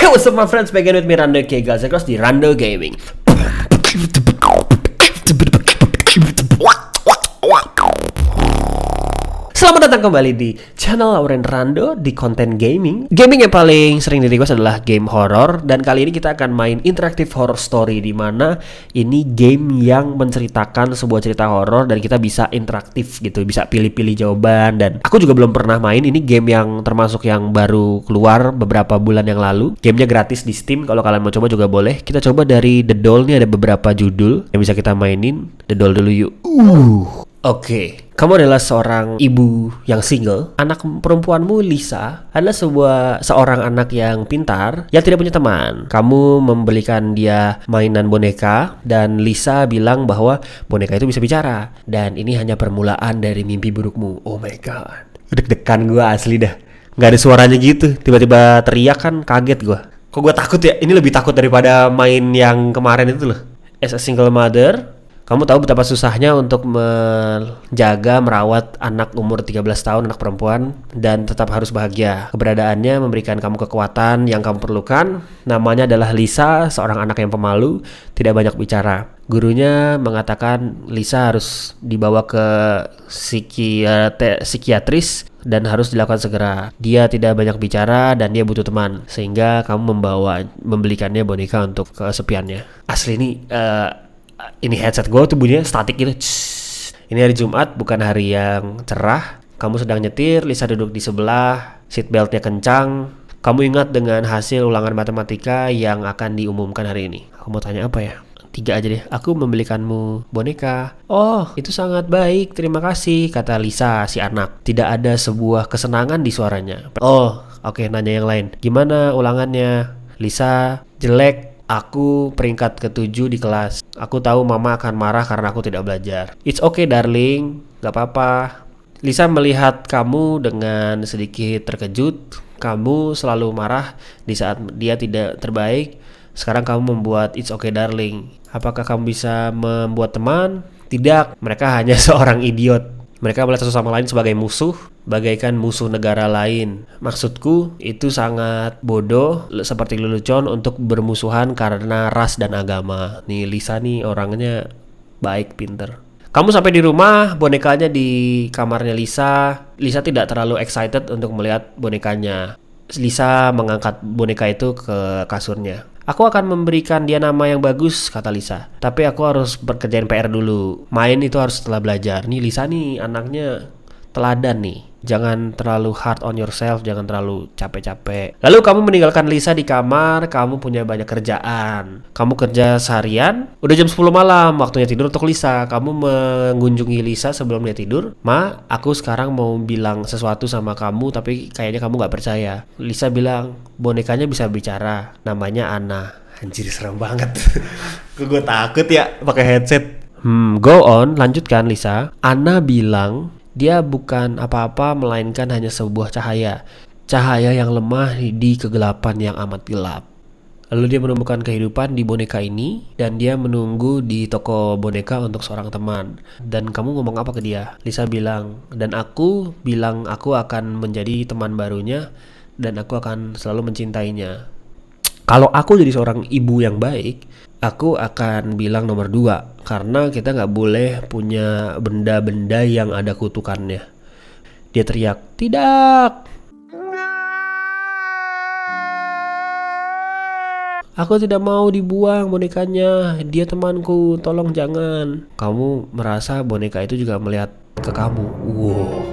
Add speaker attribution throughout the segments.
Speaker 1: Hey, what's up my friends, back again with me Rando Kegas across di Rando Gaming. Selamat datang kembali di channel Lauren Rando di konten gaming. Gaming yang paling sering di request adalah game horror, dan kali ini kita akan main interactive horror story, di mana ini game yang menceritakan sebuah cerita horror dan kita bisa interaktif gitu, bisa pilih-pilih jawaban. Dan aku juga belum pernah main, ini game yang termasuk yang baru keluar beberapa bulan yang lalu. Gamenya gratis di Steam, kalau kalian mau coba juga boleh. Kita coba dari The Doll, nih ada beberapa judul yang bisa kita mainin. The Doll dulu yuk. Oke, kamu adalah seorang ibu yang single. Anak perempuanmu Lisa adalah seorang anak yang pintar yang tidak punya teman. Kamu membelikan dia mainan boneka, dan Lisa bilang bahwa boneka itu bisa bicara, dan ini hanya permulaan dari mimpi burukmu. Oh my god, deg-degan gue asli dah. Gak ada suaranya gitu, tiba-tiba teriak kan, kaget gue. Kok gue takut ya? Ini lebih takut daripada main yang kemarin itu loh. As a single mother, kamu tahu betapa susahnya untuk menjaga, merawat anak umur 13 tahun, anak perempuan, dan tetap harus bahagia. Keberadaannya memberikan kamu kekuatan yang kamu perlukan. Namanya adalah Lisa, seorang anak yang pemalu, tidak banyak bicara. Gurunya mengatakan Lisa harus dibawa ke psikiatris dan harus dilakukan segera. Dia tidak banyak bicara dan dia butuh teman, sehingga kamu membelikannya boneka untuk kesepiannya. Asli nih, ini headset gue tuh bunyinya statik gitu. Ini hari Jumat, bukan hari yang cerah. Kamu sedang nyetir, Lisa duduk di sebelah, seatbeltnya kencang. Kamu ingat dengan hasil ulangan matematika yang akan diumumkan hari ini. Aku mau tanya apa ya? 3 aja deh. Aku membelikanmu boneka. Oh, itu sangat baik, terima kasih, kata Lisa si anak. Tidak ada sebuah kesenangan di suaranya. Oh, oke, nanya yang lain. Gimana ulangannya? Lisa, jelek. Aku peringkat ke-7 di kelas. Aku tahu mama akan marah karena aku tidak belajar. It's okay darling, gak apa-apa. Lisa melihat kamu dengan sedikit terkejut. Kamu selalu marah di saat dia tidak terbaik. Sekarang kamu membuat it's okay darling. Apakah kamu bisa membuat teman? Tidak, mereka hanya seorang idiot. Mereka melihat satu sama lain sebagai musuh, bagaikan musuh negara lain. Maksudku, itu sangat bodoh, seperti lelucon untuk bermusuhan karena ras dan agama. Nih Lisa nih orangnya baik, pinter. Kamu sampai di rumah, bonekanya di kamarnya Lisa. Lisa tidak terlalu excited untuk melihat bonekanya. Lisa mengangkat boneka itu ke kasurnya. Aku akan memberikan dia nama yang bagus, kata Lisa. Tapi aku harus bekerjain PR dulu. Main itu harus setelah belajar. Nih Lisa nih anaknya teladan nih. Jangan terlalu hard on yourself, jangan terlalu capek-capek. Lalu kamu meninggalkan Lisa di kamar. Kamu punya banyak kerjaan. Kamu kerja seharian. Udah jam 10 malam, waktunya tidur untuk Lisa. Kamu mengunjungi Lisa sebelum dia tidur. Ma, aku sekarang mau bilang sesuatu sama kamu, tapi kayaknya kamu gak percaya. Lisa bilang, bonekanya bisa bicara. Namanya Anna. Anjir, serem banget. Gue takut ya pakai headset. Go on, lanjutkan Lisa. Anna bilang dia bukan apa-apa melainkan hanya sebuah cahaya. Cahaya yang lemah di kegelapan yang amat gelap. Lalu dia menemukan kehidupan di boneka ini, dan dia menunggu di toko boneka untuk seorang teman. Dan kamu ngomong apa ke dia? Lisa bilang, dan aku bilang aku akan menjadi teman barunya, dan aku akan selalu mencintainya. Kalau aku jadi seorang ibu yang baik, aku akan bilang nomor 2, karena kita gak boleh punya benda-benda yang ada kutukannya. Dia teriak, tidak! Aku tidak mau dibuang bonekanya, dia temanku, tolong jangan. Kamu merasa boneka itu juga melihat ke kamu. Wow.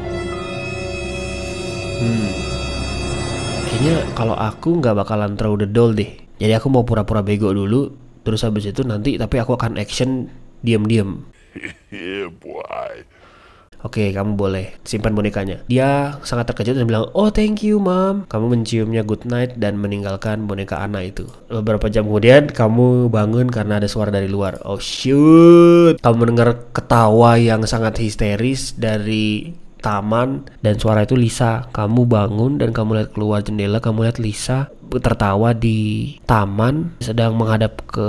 Speaker 1: Kayaknya kalau aku gak bakalan throw the doll deh. Jadi aku mau pura-pura bego dulu, terus habis itu nanti tapi aku akan action diam-diam.
Speaker 2: Yeah, boy.
Speaker 1: Oke, kamu boleh simpan bonekanya. Dia sangat terkejut dan bilang, oh thank you mom. Kamu menciumnya good night dan meninggalkan boneka Anna itu. Beberapa jam kemudian kamu bangun karena ada suara dari luar. Oh shoot. Kamu mendengar ketawa yang sangat histeris dari taman, dan suara itu Lisa. Kamu bangun dan kamu lihat keluar jendela. Kamu lihat Lisa tertawa di taman, sedang menghadap ke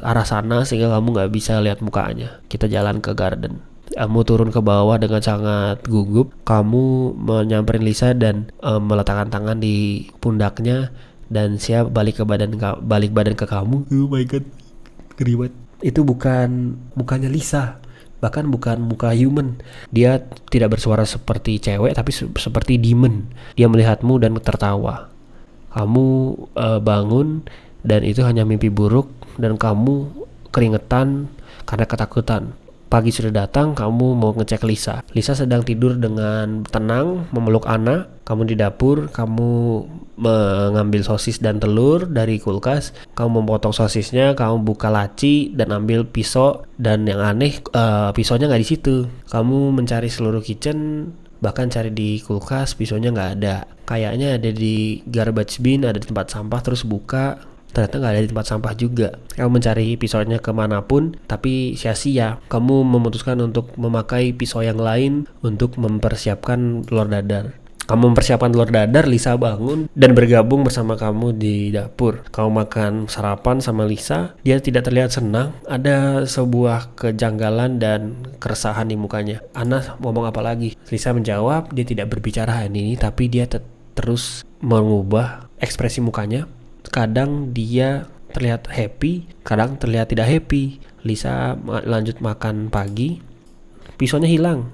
Speaker 1: arah sana sehingga kamu gak bisa lihat mukanya. Kita jalan ke garden. Kamu turun ke bawah dengan sangat gugup. Kamu menyamperin Lisa dan meletakkan tangan di pundaknya dan siap balik badan ke kamu. Oh my god, ngeri banget. Itu bukannya Lisa, bahkan bukan muka human. Dia tidak bersuara seperti cewek tapi seperti demon. Dia melihatmu dan tertawa. Kamu bangun dan itu hanya mimpi buruk dan kamu keringetan karena ketakutan. Pagi sudah datang, kamu mau ngecek Lisa. Lisa sedang tidur dengan tenang memeluk Anna. Kamu di dapur, kamu mengambil sosis dan telur dari kulkas. Kamu memotong sosisnya, kamu buka laci dan ambil pisau. Dan yang aneh, pisaunya nggak di situ. Kamu mencari seluruh kitchen, bahkan cari di kulkas, pisaunya nggak ada. Kayaknya ada di garbage bin, ada di tempat sampah, terus buka. Ternyata nggak ada di tempat sampah juga. Kamu mencari pisaunya kemanapun, tapi sia-sia. Kamu memutuskan untuk memakai pisau yang lain untuk mempersiapkan telur dadar. Kamu mempersiapkan telur dadar, Lisa bangun dan bergabung bersama kamu di dapur. Kamu makan sarapan sama Lisa. Dia tidak terlihat senang. Ada sebuah kejanggalan dan keresahan di mukanya. Anna ngomong apa lagi? Lisa menjawab, dia tidak berbicara hari ini, tapi dia terus mengubah ekspresi mukanya. Kadang dia terlihat happy, kadang terlihat tidak happy. Lisa lanjut makan pagi. Pisaunya hilang.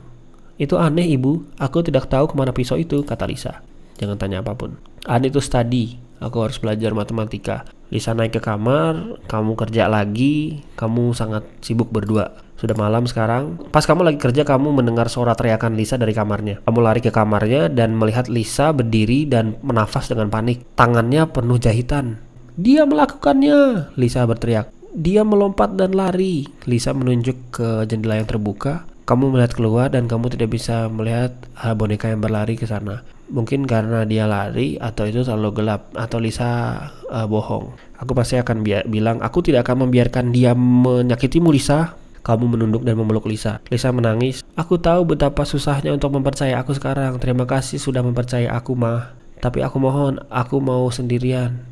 Speaker 1: Itu aneh ibu, aku tidak tahu kemana pisau itu, kata Lisa. Jangan tanya apapun. Aneh itu study, aku harus belajar matematika. Lisa naik ke kamar, kamu kerja lagi, kamu sangat sibuk berdua. Sudah malam sekarang. Pas kamu lagi kerja, kamu mendengar suara teriakan Lisa dari kamarnya. Kamu lari ke kamarnya dan melihat Lisa berdiri dan menafas dengan panik. Tangannya penuh jahitan. Dia melakukannya, Lisa berteriak. Dia melompat dan lari. Lisa menunjuk ke jendela yang terbuka. Kamu melihat keluar dan kamu tidak bisa melihat boneka yang berlari ke sana. Mungkin karena dia lari atau itu terlalu gelap atau Lisa bohong. Aku pasti akan bilang, aku tidak akan membiarkan dia menyakitimu, Lisa. Kamu menunduk dan memeluk Lisa. Lisa menangis. Aku tahu betapa susahnya untuk mempercayai aku sekarang. Terima kasih sudah mempercayai aku, Ma. Tapi aku mohon, aku mau sendirian.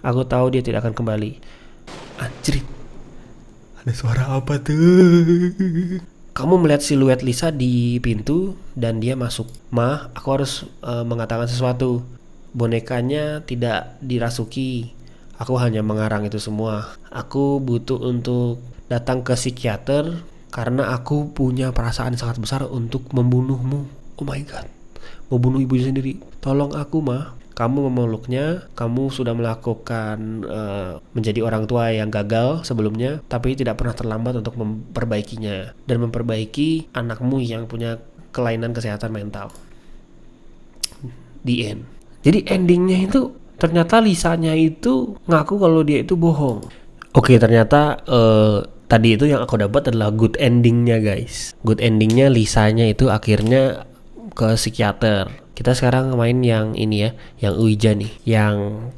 Speaker 1: Aku tahu dia tidak akan kembali. Anjir. Ada suara apa tuh? Kamu melihat siluet Lisa di pintu dan dia masuk. Ma, aku harus mengatakan sesuatu. Bonekanya tidak dirasuki. Aku hanya mengarang itu semua. Aku butuh untuk datang ke psikiater karena aku punya perasaan sangat besar untuk membunuhmu. Oh my god, membunuh ibunya sendiri. Tolong aku, Ma. Kamu memeluknya. Kamu sudah melakukan menjadi orang tua yang gagal sebelumnya, tapi tidak pernah terlambat untuk memperbaikinya dan memperbaiki anakmu yang punya kelainan kesehatan mental. The end. Jadi endingnya itu ternyata Lisanya itu ngaku kalau dia itu bohong. Oke, ternyata tadi itu yang aku dapat adalah good endingnya, guys. Good endingnya Lisanya itu akhirnya ke psikiater. Kita sekarang main yang ini ya, yang Ouija nih, yang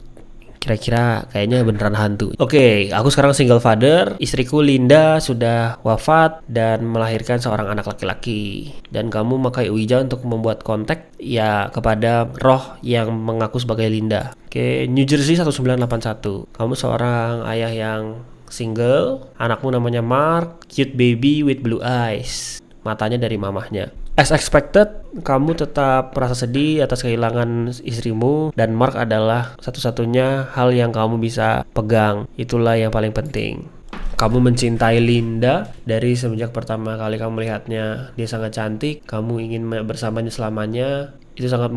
Speaker 1: kira-kira kayaknya beneran hantu. Oke, aku sekarang single father. Istriku Linda sudah wafat dan melahirkan seorang anak laki-laki. Dan kamu memakai Ouija untuk membuat kontak ya kepada roh yang mengaku sebagai Linda. Oke, New Jersey 1981. Kamu seorang ayah yang single. Anakmu namanya Mark, cute baby with blue eyes. Matanya dari mamahnya. As expected, kamu tetap merasa sedih atas kehilangan istrimu dan Mark adalah satu-satunya hal yang kamu bisa pegang. Itulah yang paling penting. Kamu mencintai Linda dari semenjak pertama kali kamu melihatnya. Dia sangat cantik, kamu ingin bersamanya selamanya. Itu sangat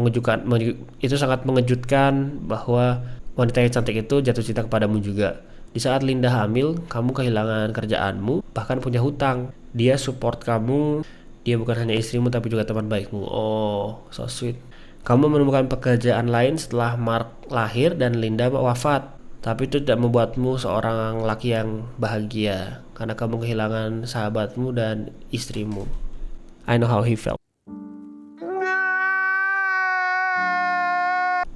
Speaker 1: mengejutkan bahwa wanita yang cantik itu jatuh cinta kepadamu juga. Di saat Linda hamil, kamu kehilangan kerjaanmu, bahkan punya hutang. Dia support kamu. Dia bukan hanya istrimu tapi juga teman baikmu. Oh, so sweet. Kamu menemukan pekerjaan lain setelah Mark lahir dan Linda wafat. Tapi itu tidak membuatmu seorang laki yang bahagia karena kamu kehilangan sahabatmu dan istrimu. I know how he felt.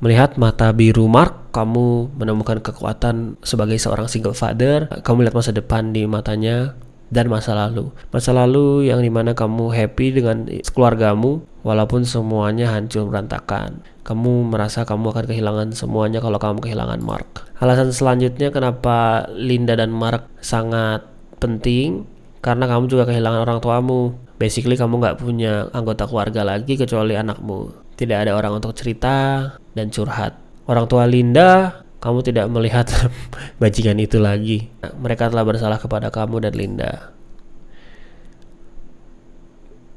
Speaker 1: Melihat mata biru Mark, kamu menemukan kekuatan sebagai seorang single father. Kamu lihat masa depan di matanya. Dan masa lalu yang dimana kamu happy dengan keluargamu walaupun semuanya hancur berantakan. Kamu merasa kamu akan kehilangan semuanya kalau kamu kehilangan Mark. Alasan selanjutnya kenapa Linda dan Mark sangat penting karena kamu juga kehilangan orang tuamu. Basically kamu gak punya anggota keluarga lagi kecuali anakmu. Tidak ada orang untuk cerita dan curhat. Orang tua Linda Kamu tidak melihat bajingan itu lagi. Mereka telah bersalah kepada kamu dan Linda.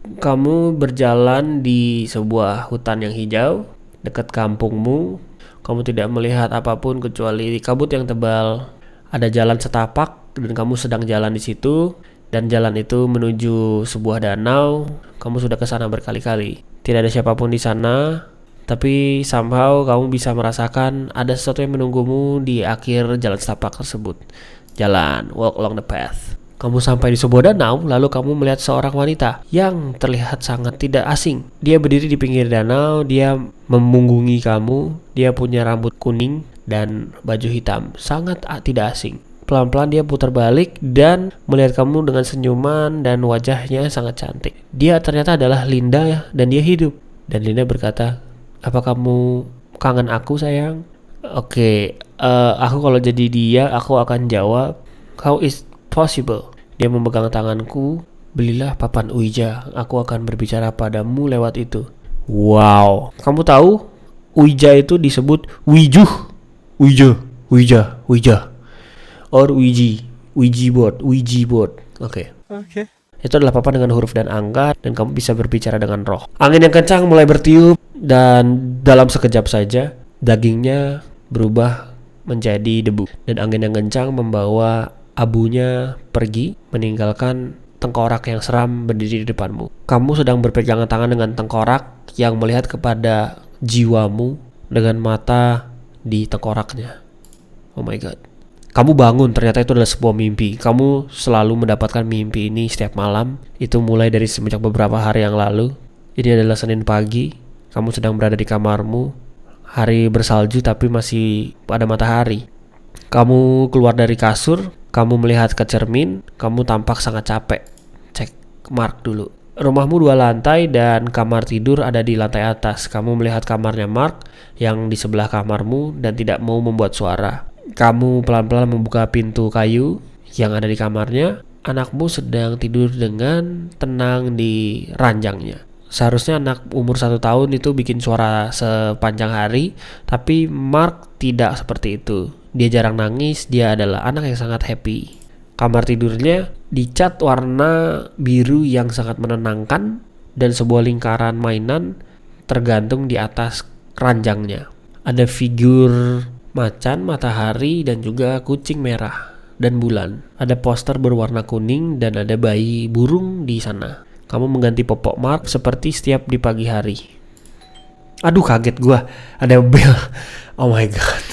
Speaker 1: Kamu berjalan di sebuah hutan yang hijau dekat kampungmu. Kamu tidak melihat apapun kecuali kabut yang tebal. Ada jalan setapak dan kamu sedang jalan di situ. Dan jalan itu menuju sebuah danau. Kamu sudah ke sana berkali-kali. Tidak ada siapapun di sana. Tapi somehow kamu bisa merasakan ada sesuatu yang menunggumu di akhir jalan setapak tersebut. Jalan, walk along the path. Kamu sampai di sebuah danau, lalu kamu melihat seorang wanita yang terlihat sangat tidak asing. Dia berdiri di pinggir danau, dia memunggungi kamu, dia punya rambut kuning dan baju hitam, sangat tidak asing. Pelan-pelan dia putar balik dan melihat kamu dengan senyuman dan wajahnya sangat cantik. Dia ternyata adalah Linda dan dia hidup. Dan Linda berkata, "Apa kamu kangen aku sayang?" Oke, aku kalau jadi dia, aku akan jawab, "How is possible?" Dia memegang tanganku, "Belilah papan Ouija, aku akan berbicara padamu lewat itu." Wow, kamu tahu Ouija itu disebut Ouija, or Ouija board. Oke. Itu adalah papan dengan huruf dan angka dan kamu bisa berbicara dengan roh. Angin yang kencang mulai bertiup dan dalam sekejap saja dagingnya berubah menjadi debu dan angin yang kencang membawa abunya pergi meninggalkan tengkorak yang seram berdiri di depanmu. Kamu sedang berpegangan tangan dengan tengkorak yang melihat kepada jiwamu dengan mata di tengkoraknya. Oh my god. Kamu bangun, ternyata itu adalah sebuah mimpi. Kamu selalu mendapatkan mimpi ini setiap malam. Itu mulai dari semenjak beberapa hari yang lalu. Ini adalah Senin pagi. Kamu sedang berada di kamarmu. Hari bersalju tapi masih ada matahari. Kamu keluar dari kasur. Kamu melihat ke cermin. Kamu tampak sangat capek. Cek Mark dulu. Rumahmu 2 lantai dan kamar tidur ada di lantai atas. Kamu melihat kamarnya Mark yang di sebelah kamarmu dan tidak mau membuat suara. Kamu pelan-pelan membuka pintu kayu yang ada di kamarnya. Anakmu sedang tidur dengan tenang di ranjangnya. Seharusnya anak umur 1 tahun itu bikin suara sepanjang hari, tapi Mark tidak seperti itu. Dia jarang nangis, dia adalah anak yang sangat happy. Kamar tidurnya dicat warna biru yang sangat menenangkan dan sebuah lingkaran mainan tergantung di atas ranjangnya. Ada figur macan, matahari, dan juga kucing merah dan bulan. Ada poster berwarna kuning dan ada bayi burung di sana. Kamu mengganti popok Mark seperti setiap di pagi hari. Aduh, kaget gua. Ada bel. Oh my god.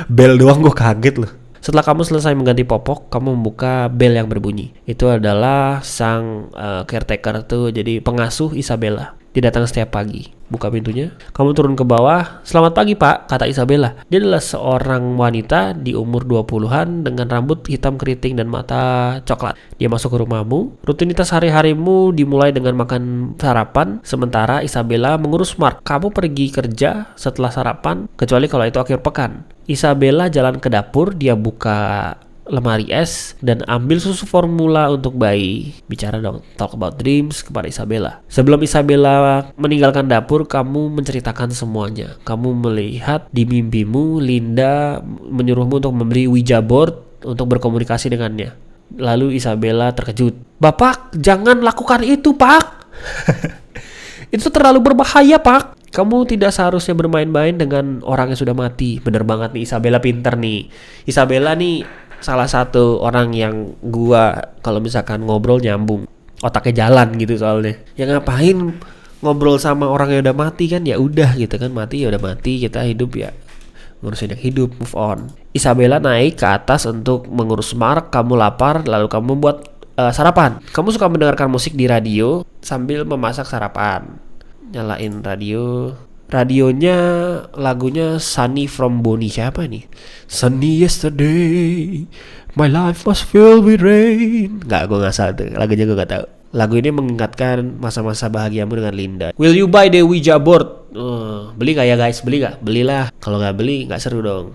Speaker 1: Bel doang gua kaget loh. Setelah kamu selesai mengganti popok, kamu membuka bel yang berbunyi. Itu adalah sang caretaker tuh, jadi pengasuh Isabella. Dia datang setiap pagi. Buka pintunya, kamu turun ke bawah. "Selamat pagi pak," kata Isabella. Dia adalah seorang wanita di umur 20-an dengan rambut hitam keriting dan mata coklat. Dia masuk ke rumahmu. Rutinitas hari-harimu dimulai dengan makan sarapan, sementara Isabella mengurus Mark. Kamu pergi kerja setelah sarapan, kecuali kalau itu akhir pekan. Isabella jalan ke dapur, dia buka lemari es dan ambil susu formula untuk bayi. Bicara dong, talk about dreams kepada Isabella. Sebelum Isabella meninggalkan dapur, kamu menceritakan semuanya. Kamu melihat di mimpimu Linda menyuruhmu untuk memberi Ouija board untuk berkomunikasi dengannya. Lalu Isabella terkejut. "Bapak, jangan lakukan itu, Pak." "Itu terlalu berbahaya, Pak. Kamu tidak seharusnya bermain-main dengan orang yang sudah mati." Bener banget nih, Isabella pinter nih. Isabella nih salah satu orang yang gua kalau misalkan ngobrol nyambung, otaknya jalan gitu soalnya. Ya ngapain ngobrol sama orang yang udah mati kan, ya udah gitu kan, mati ya udah mati, kita hidup ya ngurusin yang hidup, move on. Isabella naik ke atas untuk mengurus Mark. Kamu lapar, lalu kamu buat sarapan. Kamu suka mendengarkan musik di radio sambil memasak sarapan. Nyalain radio. Radionya lagunya Sunny from Bonnie. Siapa nih? "Sunny yesterday, my life was filled with rain." Gue gak salah tuh. Lagunya gue gak tahu. Lagu ini mengingatkan masa-masa bahagiamu dengan Linda. "Will you buy the Ouija board?" Beli gak ya guys? Beli gak? Belilah. Kalau gak beli gak seru dong.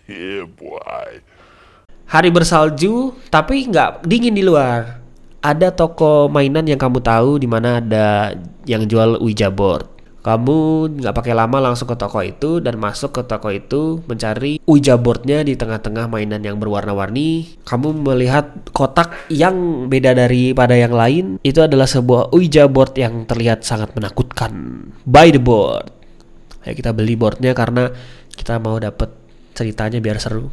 Speaker 2: Yeah, boy.
Speaker 1: Hari bersalju, tapi gak dingin di luar. Ada toko mainan yang kamu tahu di mana ada yang jual Ouija board. Kamu nggak pakai lama langsung ke toko itu dan masuk ke toko itu mencari Ouija boardnya di tengah-tengah mainan yang berwarna-warni. Kamu melihat kotak yang beda daripada yang lain. Itu adalah sebuah Ouija board yang terlihat sangat menakutkan. Buy the board. Ayo kita beli boardnya karena kita mau dapet ceritanya biar seru.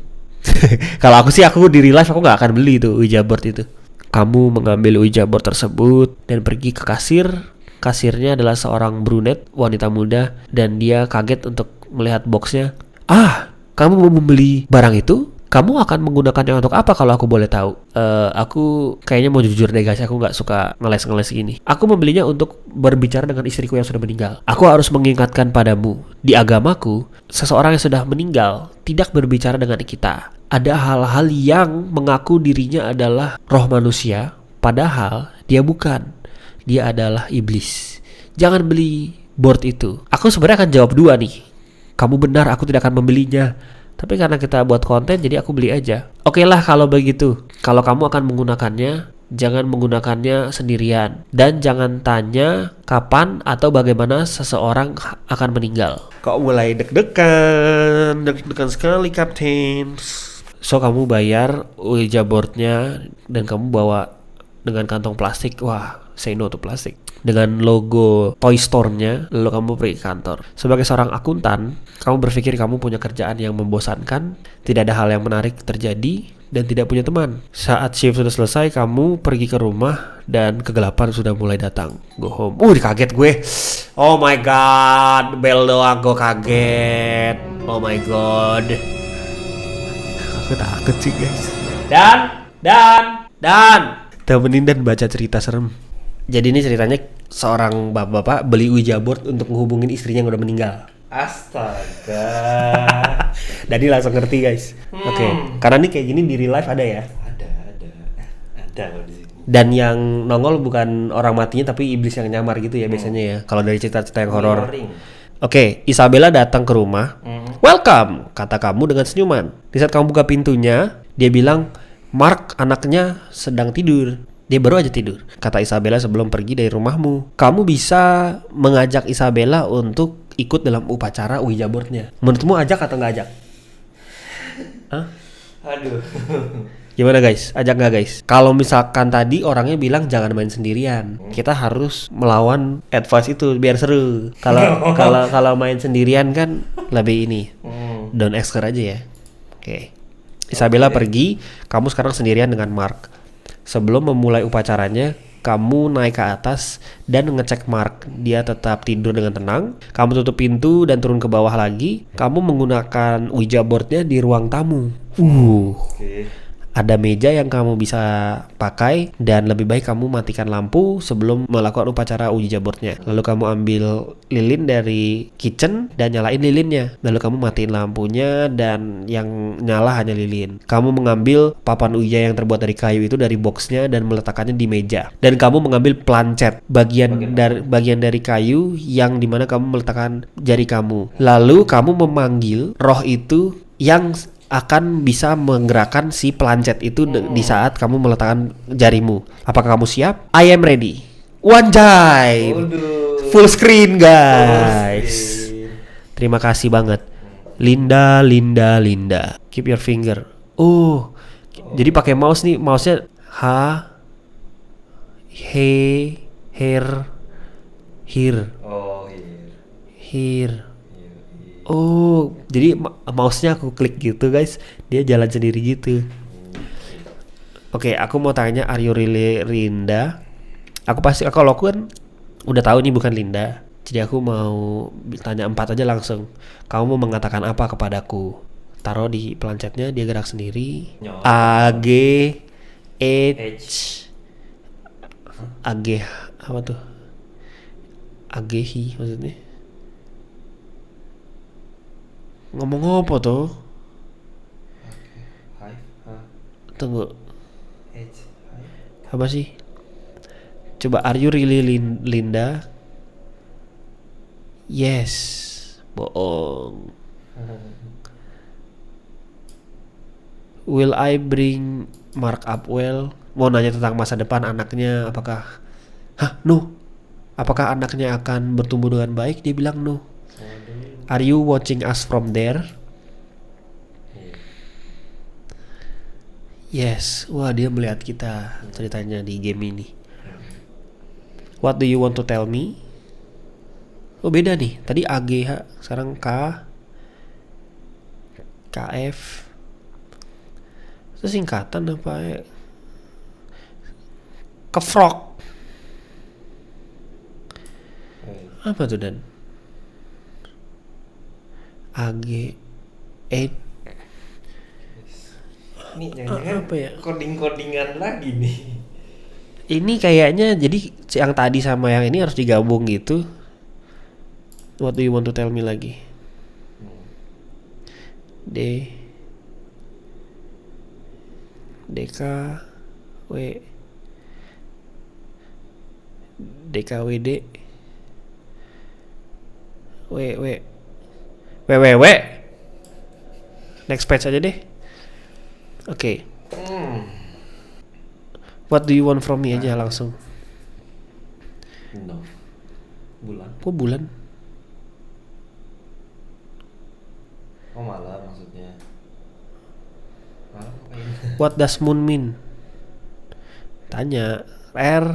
Speaker 1: Kalau aku di real life aku nggak akan beli itu Ouija board itu. Kamu mengambil Ouija board tersebut dan pergi ke kasir. Kasirnya adalah seorang brunette, wanita muda, dan dia kaget untuk melihat boxnya. Ah, kamu mau membeli barang itu? Kamu akan menggunakannya untuk apa kalau aku boleh tahu? Aku kayaknya mau jujur deh guys, aku nggak suka ngeles-ngeles gini. Aku membelinya untuk berbicara dengan istriku yang sudah meninggal. Aku harus mengingatkan padamu, di agamaku, seseorang yang sudah meninggal tidak berbicara dengan kita. Ada hal-hal yang mengaku dirinya adalah roh manusia, padahal dia bukan. Dia adalah iblis. Jangan beli board itu. Aku sebenarnya akan jawab dua nih. Kamu benar, aku tidak akan membelinya. Tapi karena kita buat konten, jadi aku beli aja. Oke lah kalau begitu. Kalau kamu akan menggunakannya, jangan menggunakannya sendirian. Dan jangan tanya kapan atau bagaimana seseorang akan meninggal. Kok mulai deg-degan sekali, Kapten. So kamu bayar Ouija boardnya dan kamu bawa dengan kantong plastik. Wah, say no to plastik. Dengan logo Toy Store-nya, lalu kamu pergi ke kantor. Sebagai seorang akuntan, kamu berpikir kamu punya kerjaan yang membosankan, tidak ada hal yang menarik terjadi, dan tidak punya teman. Saat shift sudah selesai, kamu pergi ke rumah dan kegelapan sudah mulai datang. Go home. Kaget gue. Oh my god, bel doang gue kaget. Oh my god. Aku takut sih guys. Dan temenin dan baca cerita serem. Jadi ini ceritanya seorang bapak-bapak beli Ouija board untuk menghubungin istrinya yang udah meninggal.
Speaker 3: Astaga.
Speaker 1: Dan dia langsung ngerti guys. Oke. Karena ini kayak gini di real life ada ya.
Speaker 3: Ada di sini.
Speaker 1: Dan yang nongol bukan orang matinya tapi iblis yang nyamar gitu ya biasanya ya. Kalau dari cerita-cerita yang horor. Oke, Isabella datang ke rumah. Welcome, kata kamu dengan senyuman. Di saat kamu buka pintunya, dia bilang, Mark anaknya sedang tidur. Dia baru aja tidur, kata Isabella sebelum pergi dari rumahmu. Kamu bisa mengajak Isabella untuk ikut dalam upacara Ouija boardnya. Menurutmu ajak atau nggak ajak? Hah?
Speaker 3: Aduh.
Speaker 1: Gimana guys? Ajak nggak guys? Kalau misalkan tadi orangnya bilang jangan main sendirian, kita harus melawan advice itu biar seru. Kalau main sendirian kan lebih ini. Don't ask her aja ya. Oke. Isabella pergi, kamu sekarang sendirian dengan Mark. Sebelum memulai upacaranya, kamu naik ke atas dan ngecek Mark. Dia tetap tidur dengan tenang. Kamu tutup pintu dan turun ke bawah lagi. Kamu menggunakan Ouija boardnya di ruang tamu. Ada meja yang kamu bisa pakai dan lebih baik kamu matikan lampu sebelum melakukan upacara Ouija boardnya. Lalu kamu ambil lilin dari kitchen dan nyalain lilinnya. Lalu kamu matiin lampunya dan yang nyala hanya lilin. Kamu mengambil papan Ouija yang terbuat dari kayu itu dari boxnya dan meletakkannya di meja. Dan kamu mengambil plancet bagian dari kayu yang dimana kamu meletakkan jari kamu. Lalu kamu memanggil roh itu yang akan bisa menggerakkan si plancet itu di saat kamu meletakkan jarimu. Apakah kamu siap? I am ready. Wanjay. Full screen guys. Terima kasih banget. Linda. Keep your finger. Jadi pakai mouse nih. Mouse-nya here. Here. Jadi mouse-nya aku klik gitu guys, dia jalan sendiri gitu. Oke, aku mau tanya, are you really Linda? Kalau aku kan udah tahu nih bukan Linda. Jadi aku mau tanya 4 aja langsung. Kamu mau mengatakan apa kepadaku? Taruh di plancetnya, dia gerak sendiri. AG apa tuh? AGHI maksudnya. Ngomong apa tuh? Tunggu. Apa sih? Coba, are you really Linda? Yes. Bohong. Will I bring Mark up well? Mau nanya tentang masa depan anaknya, apakah? No. Apakah anaknya akan bertumbuh dengan baik? Dia bilang no.
Speaker 3: Waduh.
Speaker 1: Are you watching us from there?
Speaker 3: Iya.
Speaker 1: Yes. Wah, dia melihat kita ceritanya di game ini. What do you want to tell me? Oh, beda nih. Tadi AGH, sekarang KF. Itu singkatan apa ya? Kefrog. Apa tuh Dan? AG 8.
Speaker 3: Ini jangan-jangan
Speaker 1: apa ya?
Speaker 3: coding-codingan lagi nih.
Speaker 1: Ini kayaknya jadi yang tadi sama yang ini harus digabung gitu. What do you want to tell me lagi? D DK W DKWD W next page aja deh. Oke. What do you want from me aja langsung.
Speaker 3: No. Bulan.
Speaker 1: Kok bulan?
Speaker 3: Oh malah maksudnya. Malah ngapain?
Speaker 1: What does moon mean? Tanya. Reu.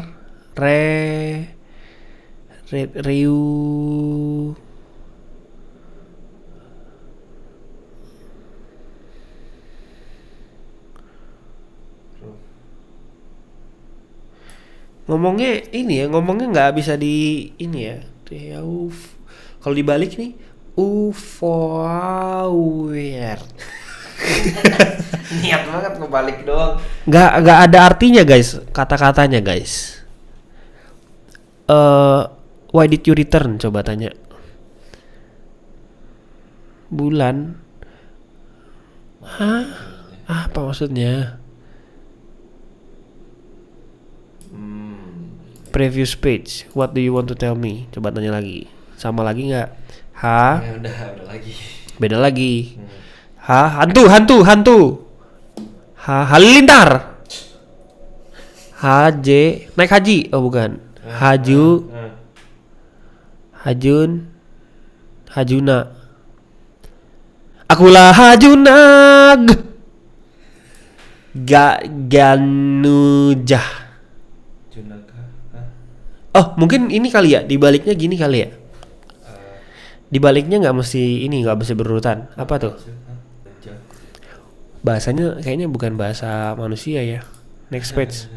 Speaker 1: Ngomongnya ini ya, ngomongnya nggak bisa di ini ya. Kalau dibalik nih, ufower.
Speaker 3: Niat banget ngebalik doang.
Speaker 1: Nggak ada artinya guys, kata-katanya guys. Why did you return? Coba tanya. Bulan. Hah? Apa maksudnya? Previous page. What do you want to tell me? Coba tanya lagi. Sama lagi nggak?
Speaker 3: Ya udah lagi.
Speaker 1: Beda lagi. Hantu. Halilintar. HJ naik haji. Oh bukan. Hajuna. Akulah Hajunag. Ganujah.
Speaker 3: Junaka.
Speaker 1: Oh mungkin ini kali ya, dibaliknya gini kali ya. Dibaliknya nggak mesti ini, nggak mesti berurutan. Apa tuh? Bahasanya kayaknya bukan bahasa manusia ya. Next page.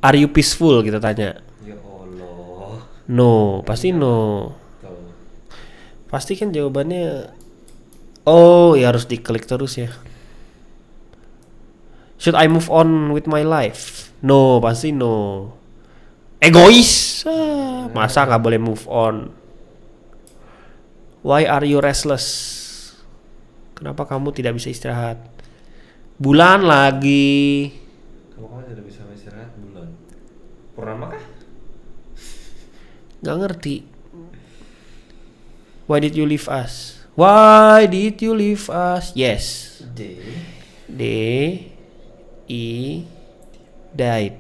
Speaker 1: Are you peaceful? Kita tanya.
Speaker 3: Ya Allah.
Speaker 1: No, pasti no.
Speaker 3: Tuh.
Speaker 1: Pasti kan jawabannya. Oh ya harus diklik terus ya. Should I move on with my life? No, pasti no. Egois. Masa nggak boleh move on? Why are you restless? Kenapa kamu tidak bisa istirahat? Bulan lagi.
Speaker 3: Kamu tidak bisa istirahat bulan. Purnama kah?
Speaker 1: Nggak ngerti. Why did you leave us? Why did you leave us? Yes.
Speaker 3: D.
Speaker 1: Died.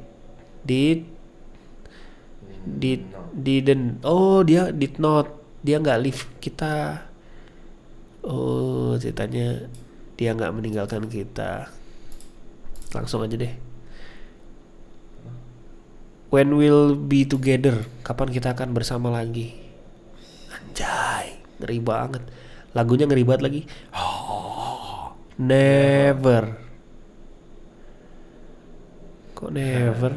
Speaker 1: Didn't. Oh dia did not. Dia nggak leave kita. Oh ceritanya dia nggak meninggalkan kita. Langsung aja deh. When we'll be together? Kapan kita akan bersama lagi? Anjay, ngeri banget. Lagunya ngeri banget lagi. Never. Kok never?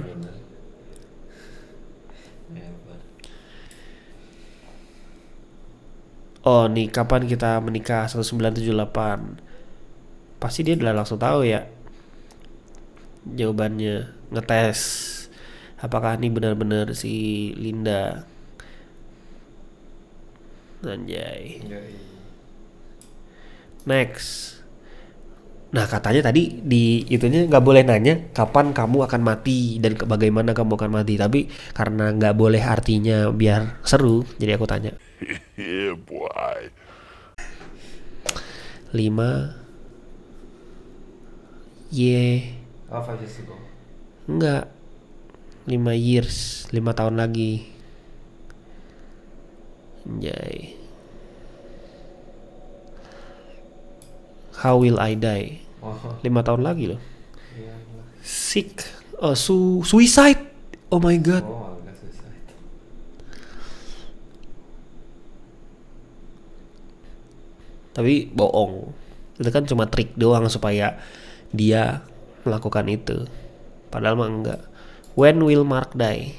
Speaker 1: Oh nih, kapan kita menikah? 1978. Pasti dia udah langsung tahu ya jawabannya. Ngetes apakah ini benar-benar si Linda. Anjay. Next. Nah katanya tadi di itunya nggak boleh nanya kapan kamu akan mati dan bagaimana kamu akan mati. Tapi karena nggak boleh artinya biar seru, jadi aku tanya.
Speaker 2: Yeah, boy.
Speaker 1: 5 Y.
Speaker 3: Oh, 5 years ago.
Speaker 1: Enggak. 5 years, 5 tahun lagi. Anjay. How will I die?
Speaker 3: Oh,
Speaker 1: 5 tahun lagi loh.
Speaker 3: iya.
Speaker 1: Sick. Suicide. Oh my god.
Speaker 3: Oh, agak susah.
Speaker 1: Tapi bohong. Itu kan cuma trik doang supaya dia melakukan itu. Padahal mah enggak. When will Mark die?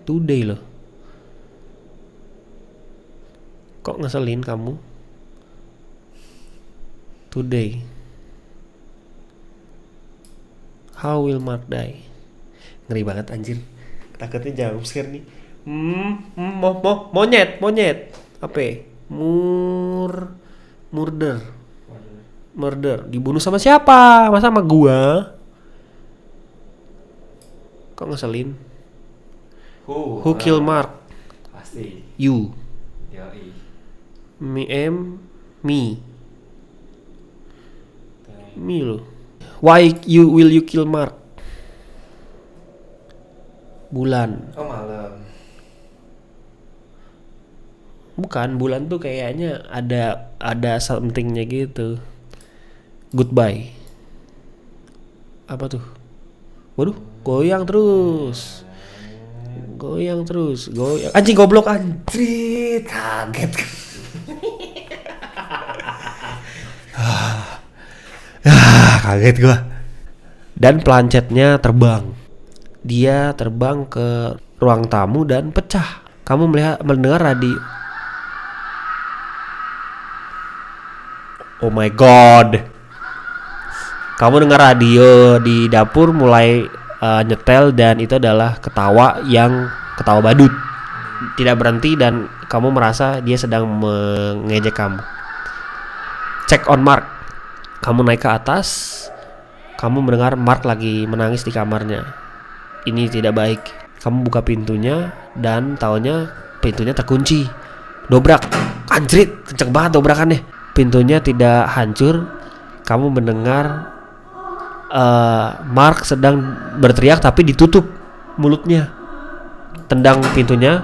Speaker 1: Today loh. Kok ngeselin kamu? Today. How will Mark die? Ngeri banget anjir. Takutnya jump scare nih. Monyet. Apa? Murder. Dibunuh sama siapa? Masa sama gua? Kok ngeselin? Who kill Mark?
Speaker 3: Pasti.
Speaker 1: You.
Speaker 3: Yoi.
Speaker 1: Me lo. Why will you kill Mark? Bulan.
Speaker 3: Oh, malam.
Speaker 1: Bukan, bulan tuh kayaknya ada somethingnya gitu. Goodbye. Apa tuh? Waduh, goyang terus. Anjing goblok anjir. Kaget. Kaget gua. Dan plancetnya terbang. Dia terbang ke ruang tamu dan pecah. Kamu mendengar radio. Oh my god. Kamu dengar radio di dapur mulai nyetel dan itu adalah ketawa badut. Tidak berhenti dan kamu merasa dia sedang mengejek kamu. Check on Mark. Kamu naik ke atas. Kamu mendengar Mark lagi menangis di kamarnya. Ini tidak baik. Kamu buka pintunya dan taunya pintunya terkunci. Dobrak. Anjrit, kenceng banget dobrakannya. Pintunya tidak hancur. Kamu mendengar Mark sedang berteriak tapi ditutup mulutnya. Tendang pintunya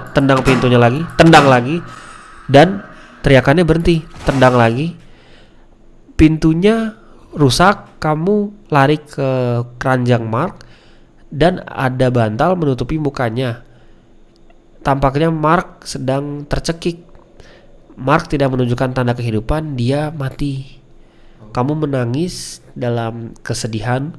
Speaker 1: lagi, tendang lagi, dan teriakannya berhenti. Tendang lagi, pintunya rusak. Kamu lari ke keranjang Mark dan ada bantal menutupi mukanya. Tampaknya Mark sedang tercekik. Mark tidak menunjukkan tanda kehidupan, dia mati. Kamu menangis dalam kesedihan.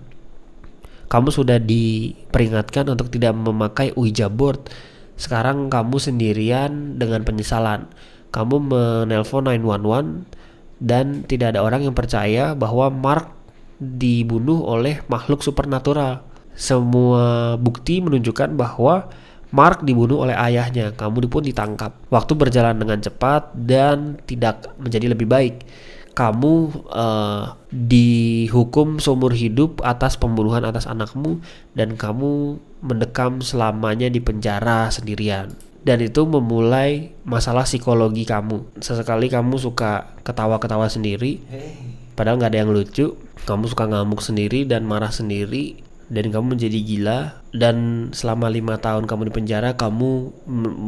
Speaker 1: Kamu sudah diperingatkan untuk tidak memakai Ouija board. Sekarang kamu sendirian dengan penyesalan. Kamu menelpon 911 dan tidak ada orang yang percaya bahwa Mark dibunuh oleh makhluk supernatural. Semua bukti menunjukkan bahwa Mark dibunuh oleh ayahnya. Kamu pun ditangkap. Waktu berjalan dengan cepat dan tidak menjadi lebih baik. Kamu dihukum seumur hidup atas pembunuhan atas anakmu dan kamu mendekam selamanya di penjara sendirian. Dan itu memulai masalah psikologi kamu. Sesekali kamu suka ketawa-ketawa sendiri, padahal nggak ada yang lucu. Kamu suka ngamuk sendiri dan marah sendiri, dan kamu menjadi gila. Dan selama 5 tahun kamu di penjara, kamu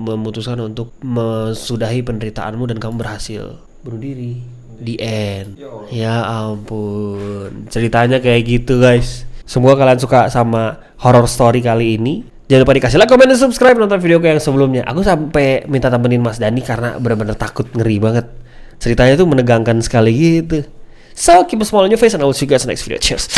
Speaker 1: memutuskan untuk mensudahi penderitaanmu dan kamu berhasil bunuh diri. The end. Ya ampun, ceritanya kayak gitu guys. Semoga kalian suka sama horror story kali ini. Jangan lupa dikasih like, komen, dan subscribe. Nonton video yang sebelumnya. Aku sampai minta temenin Mas Dani karena benar-benar takut, ngeri banget. Ceritanya tuh menegangkan sekali gitu. So keep a smile on your face and I will see you guys in the next video. Cheers.